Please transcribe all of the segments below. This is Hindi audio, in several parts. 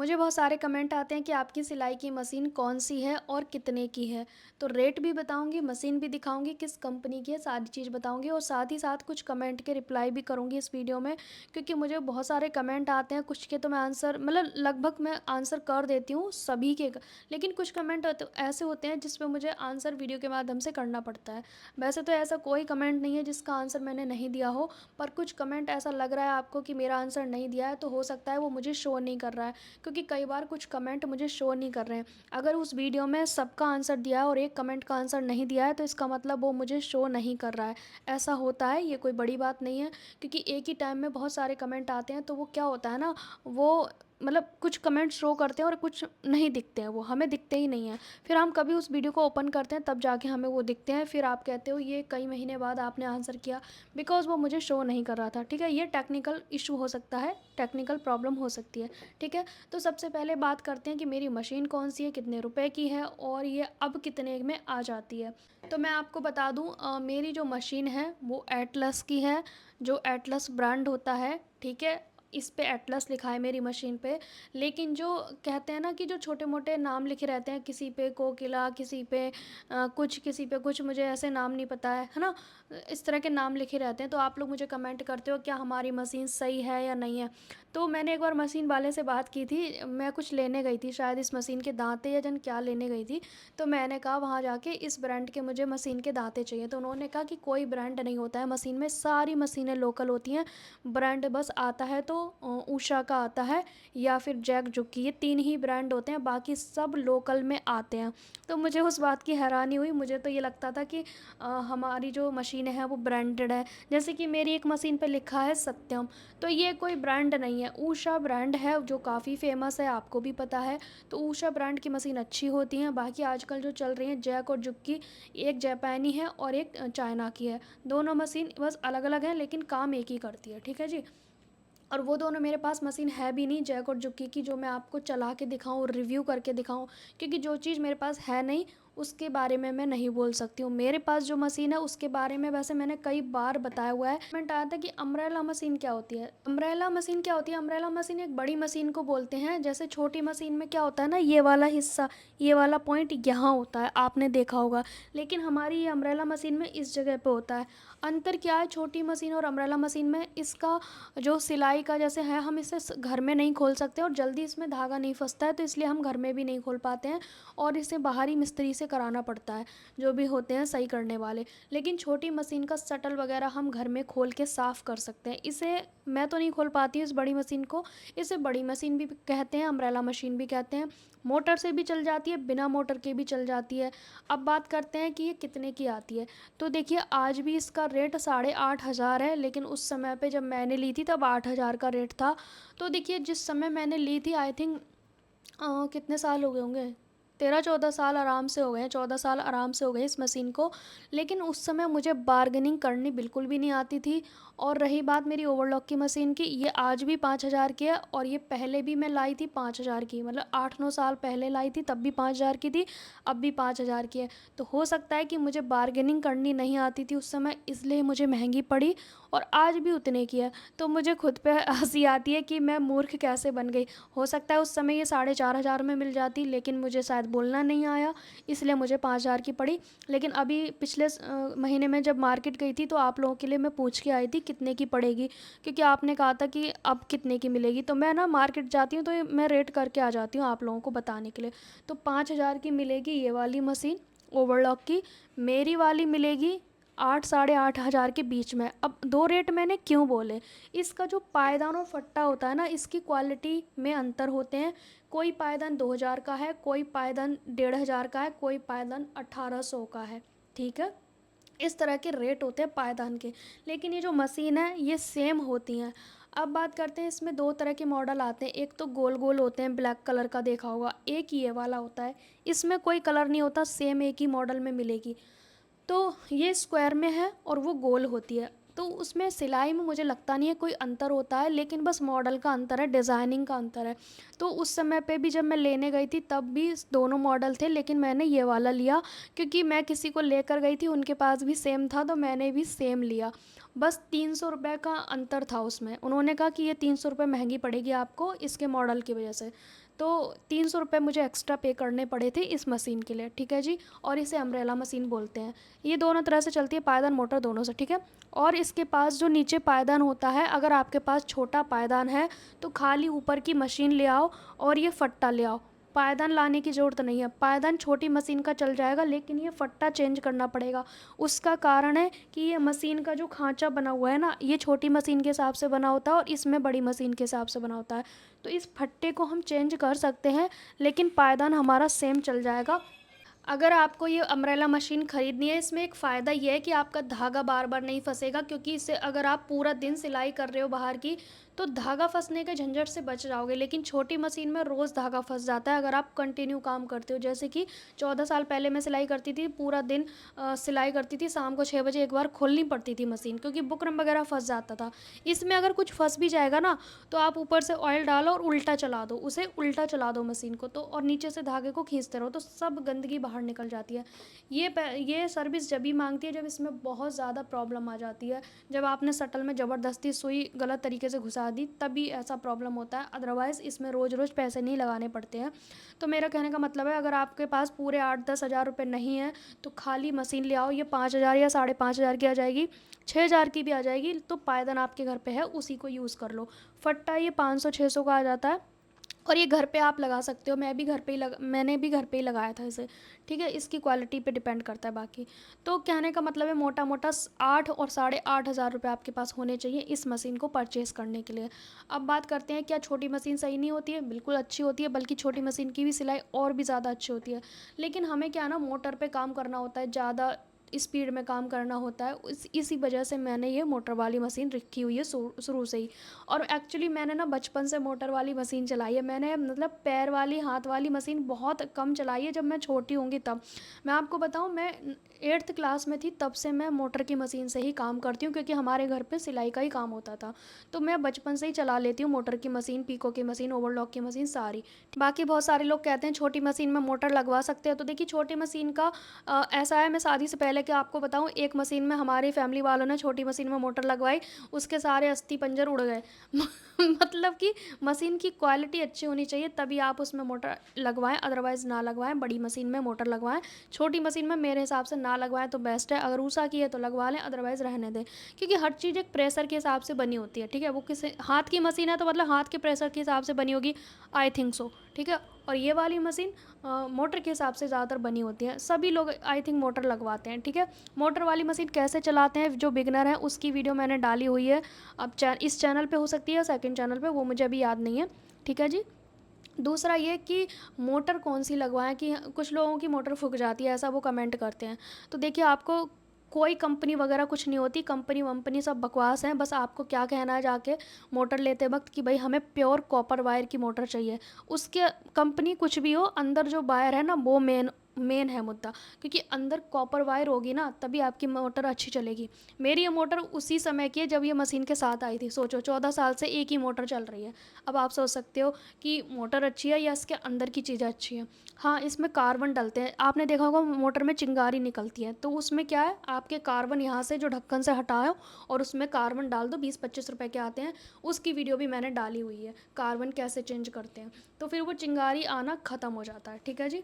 मुझे बहुत सारे कमेंट आते हैं कि आपकी सिलाई की मशीन कौन-सी है और कितने की है? तो रेट भी बताऊँगी, मशीन भी दिखाऊँगी, किस कंपनी की है, सारी चीज़ बताऊँगी और साथ ही साथ कुछ कमेंट के रिप्लाई भी करूँगी इस वीडियो में, क्योंकि मुझे बहुत सारे कमेंट आते हैं, कुछ के तो मैं आंसर मतलब लगभग मैं आंसर कर देती हूँ सभी के, लेकिन कुछ कमेंट तो ऐसे होते हैं जिस पे मुझे आंसर वीडियो के माध्यम से करना पड़ता है। वैसे तो ऐसा कोई कमेंट नहीं है जिसका आंसर मैंने नहीं दिया हो, पर कुछ कमेंट ऐसा लग रहा है आपको कि मेरा आंसर नहीं दिया है, तो हो सकता है वो मुझे शो नहीं कर रहा है। क्योंकि कई बार कुछ कमेंट मुझे शो नहीं कर रहे हैं। अगर उस वीडियो में सबका आंसर दिया है और एक कमेंट का आंसर नहीं दिया है तो इसका मतलब वो मुझे शो नहीं कर रहा है। ऐसा होता है, ये कोई बड़ी बात नहीं है, क्योंकि एक ही टाइम में बहुत सारे कमेंट आते हैं तो वो क्या होता है ना, वो मतलब कुछ कमेंट शो करते हैं और कुछ नहीं दिखते हैं, वो हमें दिखते ही नहीं हैं। फिर हम कभी उस वीडियो को ओपन करते हैं तब जाके हमें वो दिखते हैं, फिर आप कहते हो ये कई महीने बाद आपने आंसर किया, बिकॉज़ वो मुझे शो नहीं कर रहा था। ठीक है, ये टेक्निकल इशू हो सकता है, टेक्निकल प्रॉब्लम हो सकती है। ठीक है, तो सबसे पहले बात करते हैं कि मेरी मशीन कौन-सी है, कितने रुपए की है और ये अब कितने में आ जाती है। तो मैं आपको बता दूँ, मेरी जो मशीन है वो एटलस की है, जो एटलस ब्रांड होता है, ठीक है? इस पे एटलस लिखा है मेरी मशीन पे, लेकिन जो कहते हैं ना कि जो छोटे-मोटे नाम लिखे रहते हैं, किसी पे कोकिला, किसी पे कुछ, किसी पे कुछ, मुझे ऐसे नाम नहीं पता है ना? इस तरह के नाम लिखे रहते हैं, तो आप लोग मुझे कमेंट करते हो क्या हमारी मशीन सही है या नहीं है? तो मैंने एक बार मशीन वाले से बात की थी, मैं कुछ लेने गई थी, शायद इस मशीन के दाँते या जाने क्या लेने गई थी। तो मैंने कहा वहाँ जाके इस ब्रांड के मुझे मशीन के दाँते चाहिए, तो उन्होंने कहा कि कोई ब्रांड नहीं होता है मशीन में, सारी मशीनें लोकल होती हैं। ब्रांड बस आता है तो उषा का आता है या फिर जैक जुकी, ये 3 ही ब्रांड होते हैं, बाकी सब लोकल में आते हैं। तो मुझे उस बात की हैरानी हुई, मुझे तो ये लगता था कि हमारी जो मशीनें हैं वो ब्रांडेड है। जैसे कि मेरी एक मशीन पे लिखा है सत्यम, तो ये कोई ब्रांड नहीं है, ऊषा ब्रांड है जो काफ़ी फ़ेमस है, आपको भी पता है। तो ऊषा ब्रांड की मशीन अच्छी होती हैं, बाकी आजकल जो चल रही हैं जैक और जुक्की, एक जापानी है और एक चाइना की है। दोनों मशीन बस अलग-अलग हैं लेकिन काम एक ही करती है, ठीक है जी? और वो दोनों मेरे पास मशीन है भी नहीं जैक और जुक्की की, जो मैं आपको चला के दिखाऊँ, रिव्यू करके दिखाऊँ, क्योंकि जो चीज़ मेरे पास है नहीं, उसके बारे में मैं नहीं बोल सकती हूँ। मेरे पास जो मशीन है उसके बारे में वैसे मैंने कई बार बताया हुआ है। कमेंट आया था कि अम्ब्रेला मशीन क्या होती है? अम्ब्रेला मशीन क्या होती है? अम्ब्रेला मशीन एक बड़ी मशीन को बोलते हैं। जैसे छोटी मशीन में क्या होता है ना, ये वाला हिस्सा, ये वाला पॉइंट यहाँ होता है, आपने देखा होगा। लेकिन हमारी ये अम्ब्रेला मशीन में इस जगह पे होता है। अंतर क्या है छोटी मशीन और अम्ब्रेला मशीन में? इसका जो सिलाई का जैसे है, हम इसे घर में नहीं खोल सकते और जल्दी इसमें धागा नहीं फंसता है, तो इसलिए हम घर में भी नहीं खोल पाते हैं और इसे बाहरी मिस्त्री से कराना पड़ता है, जो भी होते हैं सही करने वाले। लेकिन छोटी मशीन का शटल वगैरह हम घर में खोल के साफ़ कर सकते हैं। इसे मैं तो नहीं खोल पाती हूँ इस बड़ी मशीन को। इसे बड़ी मशीन भी कहते हैं, अम्ब्रेला मशीन भी कहते हैं। मोटर से भी चल जाती है, बिना मोटर के भी चल जाती है। अब बात करते हैं कि ये कितने की आती है। तो देखिए, आज भी इसका रेट 8,500 है, लेकिन उस समय पे जब मैंने ली थी तब 8,000 का रेट था। तो देखिए, जिस समय मैंने ली थी, आई थिंक कितने साल हो गए होंगे, 13-14 साल आराम से हो गए हैं, 14 साल आराम से हो गए इस मशीन को। लेकिन उस समय मुझे बार्गेनिंग करनी बिल्कुल भी नहीं आती थी। और रही बात मेरी ओवरलॉक की मशीन की, ये आज भी 5,000 की है और ये पहले भी मैं लाई थी 5,000 की, मतलब 8-9 साल पहले लाई थी तब भी 5,000 की थी, अब भी 5,000 की है। तो हो सकता है कि मुझे बार्गेनिंग करनी नहीं आती थी उस समय, इसलिए मुझे महंगी पड़ी और आज भी उतने की है। तो मुझे खुद पे हँसी आती है कि मैं मूर्ख कैसे बन गई। हो सकता है उस समय ये 4,500 में मिल जाती, लेकिन मुझे शायद बोलना नहीं आया, इसलिए मुझे 5,000 की पड़ी। लेकिन अभी पिछले महीने में जब मार्केट गई थी तो आप लोगों के लिए मैं पूछ के आई थी कितने की पड़ेगी, क्योंकि आपने कहा था कि अब कितने की मिलेगी। तो मैं ना मार्केट जाती हूँ तो मैं रेट करके आ जाती हूँ आप लोगों को बताने के लिए। तो 5,000 की मिलेगी ये वाली मशीन ओवरलॉक की, मेरी वाली मिलेगी 8 साढ़े 8,000 के बीच में। अब दो रेट मैंने क्यों बोले? इसका जो पायदान और फट्टा होता है ना, इसकी क्वालिटी में अंतर होते हैं। कोई पायदान 2,000 का है, कोई पायदान 1,500 का है, कोई पायदान 1,800 का है, ठीक है? इस तरह के रेट होते हैं पायदान के। लेकिन ये जो मशीन है ये सेम होती हैं। अब बात करते हैं, इसमें 2 तरह के मॉडल आते हैं। एक तो गोल-गोल होते हैं, ब्लैक कलर का देखा होगा, एक ये वाला होता है। इसमें कोई कलर नहीं होता, सेम एक ही मॉडल में मिलेगी। तो ये स्क्वायर में है और वो गोल होती है। तो उसमें सिलाई में मुझे लगता नहीं है कोई अंतर होता है, लेकिन बस मॉडल का अंतर है, डिज़ाइनिंग का अंतर है। तो उस समय पे भी जब मैं लेने गई थी तब भी दोनों मॉडल थे, लेकिन मैंने ये वाला लिया क्योंकि मैं किसी को लेकर गई थी, उनके पास भी सेम था तो मैंने भी सेम लिया। बस 300 रुपये का अंतर था उसमें। उन्होंने कहा कि ये 300 रुपये महंगी पड़ेगी आपको इसके मॉडल की वजह से। तो 300 रुपये मुझे एक्स्ट्रा पे करने पड़े थे इस मशीन के लिए, ठीक है जी। और इसे अम्ब्रेला मशीन बोलते हैं। ये दोनों तरह से चलती है, पायदान मोटर दोनों से, ठीक है। और इसके पास जो नीचे पायदान होता है, अगर आपके पास छोटा पायदान है तो खाली ऊपर की मशीन ले आओ और ये फट्टा ले आओ। पायदान लाने की ज़रूरत नहीं है, पायदान छोटी मशीन का चल जाएगा, लेकिन ये फट्टा चेंज करना पड़ेगा। उसका कारण है कि ये मशीन का जो खांचा बना हुआ है ना, ये छोटी मशीन के हिसाब से बना होता है और इसमें बड़ी मशीन के हिसाब से बना होता है। तो इस फट्टे को हम चेंज कर सकते हैं, लेकिन पायदान हमारा सेम चल जाएगा। अगर आपको ये अम्ब्रेला मशीन ख़रीदनी है, इसमें एक फ़ायदा ये है कि आपका धागा बार बार नहीं फंसेगा, क्योंकि इससे अगर आप पूरा दिन सिलाई कर रहे हो बाहर की, तो धागा फंसने के झंझट से बच जाओगे। लेकिन छोटी मशीन में रोज़ धागा फंस जाता है अगर आप कंटिन्यू काम करते हो। जैसे कि 14 साल पहले मैं सिलाई करती थी, पूरा दिन सिलाई करती थी, शाम को 6 बजे एक बार खोलनी पड़ती थी मशीन, क्योंकि बुकरम वगैरह फंस जाता था। इसमें अगर कुछ फंस भी जाएगा ना, तो आप ऊपर से ऑयल डालो और उल्टा चला दो, उसे उल्टा चला दो मशीन को, तो और नीचे से धागे को खींचते रहो, तो सब गंदगी बाहर निकल जाती है। ये सर्विस जब भी मांगती है जब इसमें बहुत ज़्यादा प्रॉब्लम आ जाती है, जब आपने शटल में ज़बरदस्ती सुई गलत तरीके से घुसा दी, तभी ऐसा प्रॉब्लम होता है। अदरवाइज़ इसमें रोज़ रोज़ पैसे नहीं लगाने पड़ते हैं। तो मेरा कहने का मतलब है, अगर आपके पास पूरे 8-10 हज़ार रुपये नहीं है, तो खाली मशीन ले आओ। ये 5 हज़ार या 5,500 की आ जाएगी, 6 हज़ार की भी आ जाएगी। तो पायदान आपके घर पे है, उसी को यूज़ कर लो। फट्टा ये 500-600 का आ जाता है, और ये घर पे आप लगा सकते हो। मैंने भी घर पे ही लगाया था इसे, ठीक है। इसकी क्वालिटी पे डिपेंड करता है बाकी। तो कहने का मतलब है, मोटा मोटा 8 और 8,500 रुपये आपके पास होने चाहिए इस मशीन को परचेज़ करने के लिए। अब बात करते हैं, क्या छोटी मशीन सही नहीं होती है? बिल्कुल अच्छी होती है, बल्कि छोटी मशीन की भी सिलाई और भी ज़्यादा अच्छी होती है। लेकिन हमें क्या ना, मोटर पे काम करना होता है, ज़्यादा स्पीड में काम करना होता है। इसी वजह से मैंने ये मोटर वाली मशीन रखी हुई है शुरू से ही। और एक्चुअली मैंने ना बचपन से मोटर वाली मशीन चलाई है। मैंने मतलब पैर वाली, हाथ वाली मशीन बहुत कम चलाई है, जब मैं छोटी होंगी तब। मैं आपको बताऊं, मैं 8th क्लास में थी तब से मैं मोटर की मशीन से ही काम करती हूँ, क्योंकि हमारे घर पे सिलाई का ही काम होता था। तो मैं बचपन से ही चला लेती हूँ मोटर की मशीन, पीको की मशीन, ओवरलॉक की मशीन सारी। बाकी बहुत सारे लोग कहते हैं छोटी मशीन में मोटर लगवा सकते हैं। तो देखिए, छोटी मशीन का ऐसा है, मैं शादी से पहले क्या आपको बताऊं, एक मशीन में हमारी फैमिली वालों ने छोटी मशीन में मोटर लगवाई, उसके सारे अस्थि पंजर उड़ गए। मतलब कि मशीन की क्वालिटी अच्छी होनी चाहिए, तभी आप उसमें मोटर लगवाएं, अदरवाइज़ ना लगवाएं। बड़ी मशीन में मोटर लगवाएं, छोटी मशीन में मेरे हिसाब से ना लगवाएं तो बेस्ट है। अगर ऊषा की है तो लगवा लें, अदरवाइज़ रहने दें, क्योंकि हर चीज़ एक प्रेशर के हिसाब से बनी होती है, ठीक है। वो किसी हाथ की मशीन है तो मतलब हाथ के प्रेशर के हिसाब से बनी होगी, आई थिंक सो, ठीक है। और ये वाली मशीन मोटर के हिसाब से ज़्यादातर बनी होती है। सभी लोग आई थिंक मोटर लगवाते हैं, ठीक है। मोटर वाली मशीन कैसे चलाते हैं जो बिगनर है, उसकी वीडियो मैंने डाली हुई है। अब इस चैनल पे हो सकती है, सेकंड चैनल पे, वो मुझे अभी याद नहीं है, ठीक है जी। दूसरा ये कि मोटर कौन सी लगवाएं, कि कुछ लोगों की मोटर फूक जाती है, ऐसा वो कमेंट करते हैं। तो देखिए, आपको कोई कंपनी वगैरह कुछ नहीं होती, कंपनी वंपनी सब बकवास हैं। बस आपको क्या कहना है जाके मोटर लेते वक्त कि भाई हमें प्योर कॉपर वायर की मोटर चाहिए। उसके कंपनी कुछ भी हो, अंदर जो वायर है ना, वो मेन है मुद्दा, क्योंकि अंदर कॉपर वायर होगी ना, तभी आपकी मोटर अच्छी चलेगी। मेरी ये मोटर उसी समय की है जब ये मशीन के साथ आई थी। सोचो, 14 साल से एक ही मोटर चल रही है। अब आप सोच सकते हो कि मोटर अच्छी है या इसके अंदर की चीज़ें अच्छी हैं। हाँ, इसमें कार्बन डलते हैं, आपने देखा होगा मोटर में चिंगारी निकलती है, तो उसमें क्या है, आपके कार्बन यहाँ से जो ढक्कन से हटाओ और उसमें कार्बन डाल दो, 20-25 रुपए के आते हैं। उसकी वीडियो भी मैंने डाली हुई है, कार्बन कैसे चेंज करते हैं। तो फिर वो चिंगारी आना ख़त्म हो जाता है, ठीक है जी।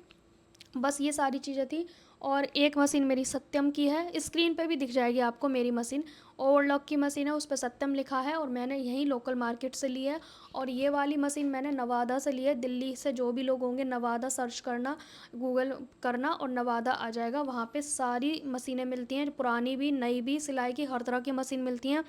बस ये सारी चीज़ें थी। और एक मशीन मेरी सत्यम की है, स्क्रीन पे भी दिख जाएगी आपको मेरी मशीन, ओवरलॉक की मशीन है, उस पर सत्यम लिखा है, और मैंने यहीं लोकल मार्केट से ली है। और ये वाली मशीन मैंने नवादा से ली है। दिल्ली से जो भी लोग होंगे, नवादा सर्च करना, गूगल करना और नवादा आ जाएगा। वहाँ पे सारी मशीनें मिलती हैं, पुरानी भी नई भी, सिलाई की हर तरह की मशीन मिलती हैं।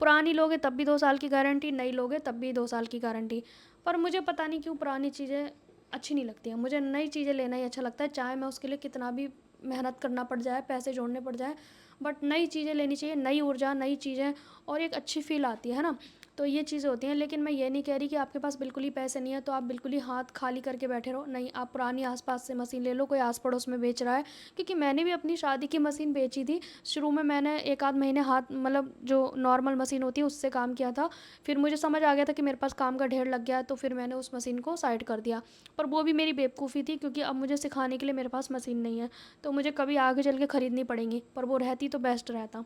पुरानी लोगे तब भी 2 साल की गारंटी, नई लोगे तब भी 2 साल की गारंटी। पर मुझे पता नहीं क्यों पुरानी चीज़ें अच्छी नहीं लगती हैं, मुझे नई चीज़ें लेना ही अच्छा लगता है, चाहे मैं उसके लिए कितना भी मेहनत करना पड़ जाए, पैसे जोड़ने पड़ जाए, बट नई चीज़ें लेनी चाहिए, नई ऊर्जा, नई चीज़ें, और एक अच्छी फ़ील आती है ना। तो ये चीज़ें होती हैं। लेकिन मैं ये नहीं कह रही कि आपके पास बिल्कुल ही पैसे नहीं है तो आप बिल्कुल ही हाथ खाली करके बैठे रहो, नहीं। आप पुरानी आसपास से मशीन ले लो, कोई आस पड़ोस में बेच रहा है, क्योंकि मैंने भी अपनी शादी की मशीन बेची थी। शुरू में मैंने 1 आध महीने हाथ, मतलब जो नॉर्मल मशीन होती है उससे काम किया था। फिर मुझे समझ आ गया था कि मेरे पास काम का ढेर लग गया है, तो फिर मैंने उस मशीन को साइड कर दिया। पर वो भी मेरी बेवकूफ़ी थी, क्योंकि अब मुझे सिखाने के लिए मेरे पास मशीन नहीं है, तो मुझे कभी आगे चल के ख़रीदनी पड़ेंगी, पर वो रहती तो बेस्ट रहता।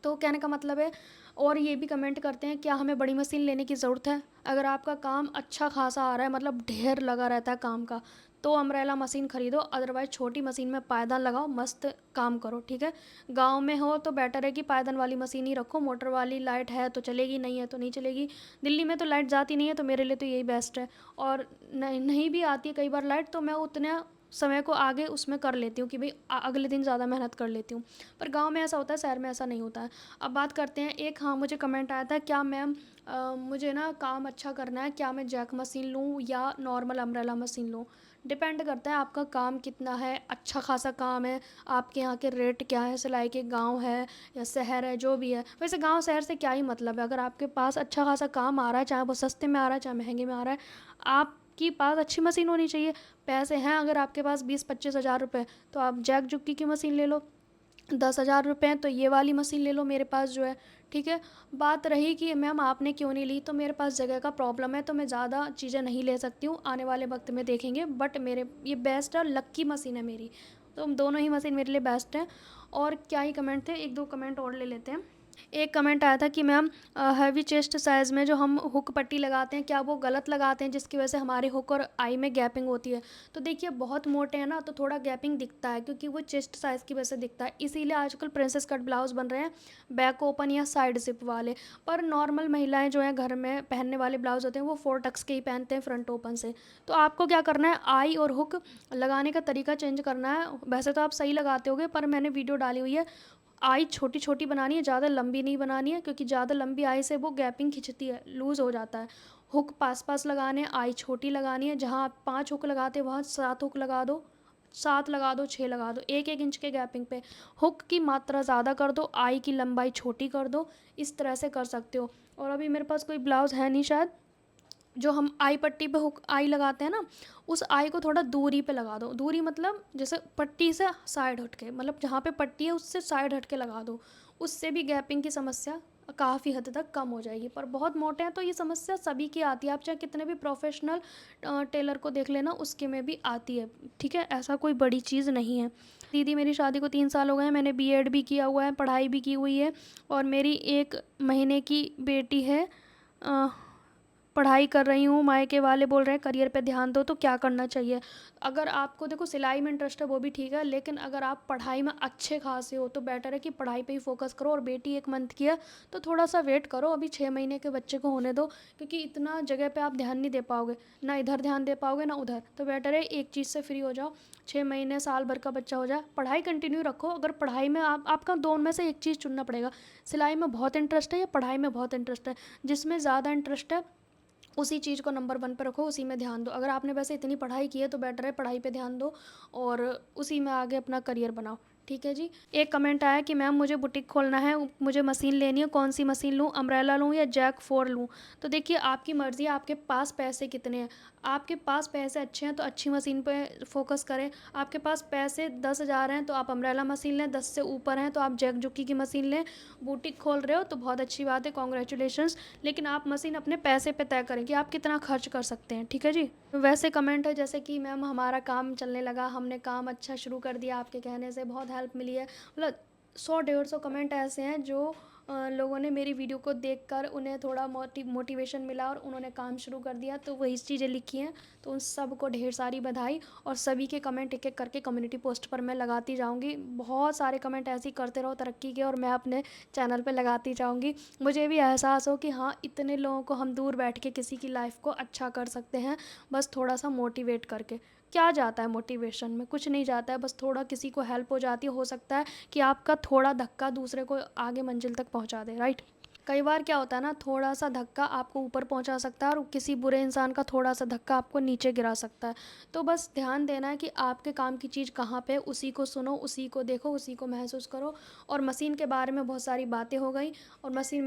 तो कहने का मतलब है, और ये भी कमेंट करते हैं क्या हमें बड़ी मशीन लेने की ज़रूरत है? अगर आपका काम अच्छा खासा आ रहा है, मतलब ढेर लगा रहता है काम का, तो अम्ब्रेला मशीन ख़रीदो, अदरवाइज़ छोटी मशीन में पायदान लगाओ, मस्त काम करो, ठीक है? गाँव में हो तो बेटर है कि पायदान वाली मशीन ही रखो, मोटर वाली लाइट है तो चलेगी, नहीं है तो नहीं चलेगी। दिल्ली में तो लाइट जाती नहीं है, तो मेरे लिए तो यही बेस्ट है। और नहीं भी आती है कई बार लाइट, तो मैं उतने समय को आगे उसमें कर लेती हूँ कि भाई अगले दिन ज़्यादा मेहनत कर लेती हूँ। पर गाँव में ऐसा होता है, शहर में ऐसा नहीं होता है। अब बात करते हैं, एक हाँ मुझे कमेंट आया था, क्या मैम मुझे ना काम अच्छा करना है, क्या मैं जैक मशीन लूँ या नॉर्मल अम्ब्रेला मशीन लूँ? डिपेंड करता है आपका काम कितना है, अच्छा खासा काम है, आपके यहाँ के रेट क्या है, सिलाई के गाँव है या शहर है, जो भी है। वैसे गाँव शहर से क्या ही मतलब है, अगर आपके पास अच्छा खासा काम आ रहा है, चाहे वो सस्ते में आ रहा है चाहे महंगे में आ रहा है, आपके पास अच्छी मशीन होनी चाहिए। पैसे हैं अगर आपके पास 20-25 हज़ार रुपये, तो आप जैक जुक्की की मशीन ले लो। 10 हज़ार रुपये हैं तो ये वाली मशीन ले लो मेरे पास जो है, ठीक है। बात रही कि मैम आपने क्यों नहीं ली, तो मेरे पास जगह का प्रॉब्लम है, तो मैं ज़्यादा चीज़ें नहीं ले सकती हूँ, आने वाले वक्त में देखेंगे। बट मेरे ये बेस्ट है, लक्की मशीन है मेरी, तो दोनों ही मशीन मेरे लिए बेस्ट हैं। और क्या ही कमेंट थे, एक दो कमेंट और ले लेते हैं। एक कमेंट आया था कि मैम हैवी चेस्ट साइज़ में जो हम हुक पट्टी लगाते हैं, क्या वो गलत लगाते हैं जिसकी वजह से हमारे हुक और आई में गैपिंग होती है? तो देखिए, बहुत मोटे हैं ना तो थोड़ा गैपिंग दिखता है, क्योंकि वो चेस्ट साइज़ की वजह से दिखता है। इसीलिए आजकल प्रिंसेस कट ब्लाउज बन रहे हैं, बैक ओपन या साइड जिप वाले। पर नॉर्मल महिलाएं जो हैं घर में पहनने वाले ब्लाउज होते हैं, वो 4 टक्स के ही पहनते हैं फ्रंट ओपन से। तो आपको क्या करना है, आई और हुक लगाने का तरीका चेंज करना है। वैसे तो आप सही लगाते होगे, पर मैंने वीडियो डाली हुई है, आई छोटी छोटी बनानी है, ज़्यादा लंबी नहीं बनानी है, क्योंकि ज़्यादा लंबी आई से वो गैपिंग खिंचती है, लूज़ हो जाता है। हुक पास पास लगाने हैं, आई छोटी लगानी है, जहाँ आप 5 हुक लगाते हैं वहाँ 7 हुक लगा दो, 7 लगा दो, 6 लगा दो, 1-1 इंच के गैपिंग पे। हुक की मात्रा ज़्यादा कर दो, आई की लंबाई छोटी कर दो, इस तरह से कर सकते हो। और अभी मेरे पास कोई ब्लाउज़ है नहीं शायद, जो हम आई पट्टी पे हुक आई लगाते हैं ना, उस आई को थोड़ा दूरी पे लगा दो। दूरी मतलब जैसे पट्टी से साइड हट के, मतलब जहाँ पे पट्टी है उससे साइड हट के लगा दो, उससे भी गैपिंग की समस्या काफ़ी हद तक कम हो जाएगी। पर बहुत मोटे हैं तो ये समस्या सभी की आती है, आप चाहे कितने भी प्रोफेशनल टेलर को देख लेना, उसके में भी आती है, ठीक है, ऐसा कोई बड़ी चीज़ नहीं है। दीदी, मेरी शादी को 3 साल हो गए हैं, मैंने बीएड भी किया हुआ है, पढ़ाई भी की हुई है, और मेरी 1 महीने की बेटी है, पढ़ाई कर रही हूँ, मायके वाले बोल रहे हैं करियर पे ध्यान दो, तो क्या करना चाहिए? अगर आपको देखो सिलाई में इंटरेस्ट है वो भी ठीक है, लेकिन अगर आप पढ़ाई में अच्छे खासे हो तो बेटर है कि पढ़ाई पे ही फोकस करो। और बेटी 1 मंथ की है तो थोड़ा सा वेट करो, अभी 6 महीने के बच्चे को होने दो, क्योंकि इतना जगह पे आप ध्यान नहीं दे पाओगे, ना इधर ध्यान दे पाओगे ना उधर। तो बेटर है एक चीज़ से फ्री हो जाओ, 6 महीने साल भर का बच्चा हो जाए, पढ़ाई कंटिन्यू रखो। अगर पढ़ाई में आपका दोनों में से एक चीज़ चुनना पड़ेगा, सिलाई में बहुत इंटरेस्ट है या पढ़ाई में बहुत इंटरेस्ट है, जिसमें ज़्यादा इंटरेस्ट है उसी चीज़ को नंबर 1 पे रखो, उसी में ध्यान दो। अगर आपने वैसे इतनी पढ़ाई की है तो बेटर है पढ़ाई पे ध्यान दो और उसी में आगे अपना करियर बनाओ, ठीक है जी। एक कमेंट आया कि मैम मुझे बुटीक खोलना है, मुझे मशीन लेनी है, कौन सी मशीन लूँ, अम्ब्रेला लूँ या जैक 4 लूँ? तो देखिए, आपकी मर्ज़ी है, आपके पास पैसे कितने हैं। आपके पास पैसे अच्छे हैं तो अच्छी मशीन पे फोकस करें। आपके पास पैसे 10 हज़ार हैं तो आप अम्ब्रेला मशीन लें, 10 से ऊपर हैं तो आप जैक जुक्की की मशीन लें। बुटीक खोल रहे हो तो बहुत अच्छी बात है, कॉन्ग्रेचुलेशंस। लेकिन आप मशीन अपने पैसे पे तय करें कि आप कितना खर्च कर सकते हैं, ठीक है जी। वैसे कमेंट है जैसे कि मैम हमारा काम चलने लगा, हमने काम अच्छा शुरू कर दिया, आपके कहने से बहुत हेल्प मिली है, मतलब 100-150 कमेंट ऐसे हैं जो लोगों ने मेरी वीडियो को देखकर उन्हें थोड़ा मोटिवेशन मिला और उन्होंने काम शुरू कर दिया, तो वही चीज़ें लिखी हैं। तो उन सब को ढेर सारी बधाई, और सभी के कमेंट एक एक करके कम्युनिटी पोस्ट पर मैं लगाती जाऊंगी। बहुत सारे कमेंट ऐसे ही करते रहो तरक्की के, और मैं अपने चैनल पे लगाती जाऊंगी। मुझे भी एहसास हो कि हाँ, इतने लोगों को हम दूर बैठ के किसी की लाइफ को अच्छा कर सकते हैं, बस थोड़ा सा मोटिवेट करके। क्या जाता है मोटिवेशन में, कुछ नहीं जाता है, बस थोड़ा किसी को हेल्प हो जाती है, हो सकता है कि आपका थोड़ा धक्का दूसरे को आगे मंजिल तक पहुंचा दे, राइट। कई बार क्या होता है ना, थोड़ा सा धक्का आपको ऊपर पहुंचा सकता है और किसी बुरे इंसान का थोड़ा सा धक्का आपको नीचे गिरा सकता है। तो बस ध्यान देना है कि आपके काम की चीज़ कहाँ पे है, उसी को सुनो, उसी को देखो, उसी को महसूस करो। और मशीन के बारे में बहुत सारी बातें हो गई, और मशीन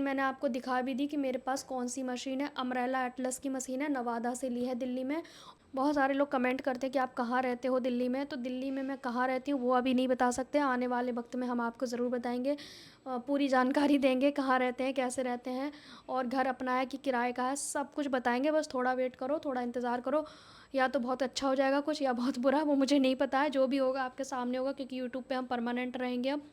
मैंने आपको दिखा भी दी कि मेरे पास कौन सी मशीन है। अम्ब्रेला एटलस की मशीन है, नवादा से ली है, दिल्ली में। बहुत सारे लोग कमेंट करते हैं कि आप कहाँ रहते हो दिल्ली में, तो दिल्ली में मैं कहाँ रहती हूँ वो अभी नहीं बता सकते, आने वाले वक्त में हम आपको ज़रूर बताएंगे, पूरी जानकारी देंगे, कहाँ रहते हैं, कैसे रहते हैं, और घर अपना है कि किराए का है, सब कुछ बताएंगे। बस थोड़ा वेट करो, थोड़ा इंतज़ार करो, या तो बहुत अच्छा हो जाएगा कुछ, या बहुत बुरा, वो मुझे नहीं पता है। जो भी होगा आपके सामने होगा, क्योंकि यूट्यूब पे हम परमानेंट रहेंगे अब।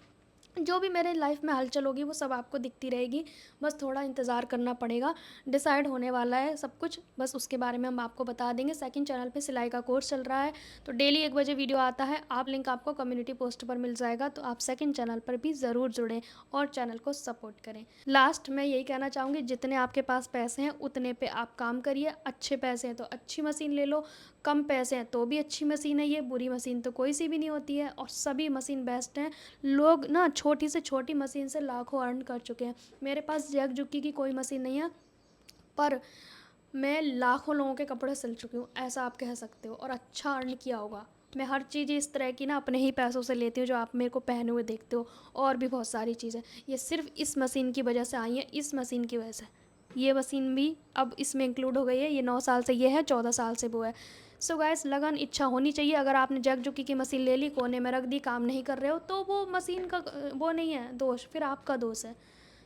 जो भी मेरे लाइफ में हलचल होगी वो सब आपको दिखती रहेगी, बस थोड़ा इंतज़ार करना पड़ेगा। डिसाइड होने वाला है सब कुछ, बस उसके बारे में हम आपको बता देंगे। सेकंड चैनल पे सिलाई का कोर्स चल रहा है, तो डेली 1 बजे वीडियो आता है, आप लिंक आपको कम्युनिटी पोस्ट पर मिल जाएगा, तो आप सेकंड चैनल पर भी ज़रूर जुड़ें और चैनल को सपोर्ट करें। लास्ट मैं यही कहना चाहूँगी, जितने आपके पास पैसे हैं उतने पे आप काम करिए। अच्छे पैसे हैं तो अच्छी मशीन ले लो, कम पैसे हैं तो भी अच्छी मशीन है ये, बुरी मशीन तो कोई सी भी नहीं होती है, और सभी मशीन बेस्ट हैं। लोग ना छोटी से छोटी मशीन से लाखों अर्न कर चुके हैं। मेरे पास जैक जुकी की कोई मशीन नहीं है, पर मैं लाखों लोगों के कपड़े सिल चुकी हूँ, ऐसा आप कह सकते हो, और अच्छा अर्न किया होगा। मैं हर चीज़ इस तरह की ना अपने ही पैसों से लेती हूँ, जो आप मेरे को पहने हुए देखते हो, और भी बहुत सारी चीज़ें। ये सिर्फ इस मशीन की वजह से आई है, इस मशीन की वजह से। ये मशीन भी अब इसमें इंक्लूड हो गई है। ये 9 साल से ये है, 14 साल से वो है। सो गाइस, लगन इच्छा होनी चाहिए। अगर आपने जैक जुकी की मशीन ले ली, कोने में रख दी, काम नहीं कर रहे हो, तो वो मशीन का वो नहीं है दोष, फिर आपका दोष है।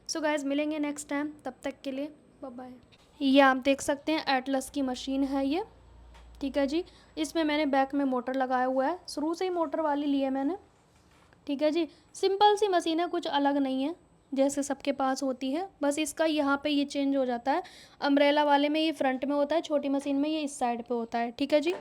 सो गाइस, मिलेंगे नेक्स्ट टाइम, तब तक के लिए बाय बाय। ये आप देख सकते हैं एटलस की मशीन है ये, ठीक है जी। इसमें मैंने बैक में मोटर लगाया हुआ है, शुरू से ही मोटर वाली ली है मैंने, ठीक है जी। सिंपल सी मशीन है, कुछ अलग नहीं है जैसे सबके पास होती है, बस इसका यहाँ पे ये चेंज हो जाता है। अम्ब्रेला वाले में ये फ्रंट में होता है, छोटी मशीन में ये इस साइड पे होता है, ठीक है जी।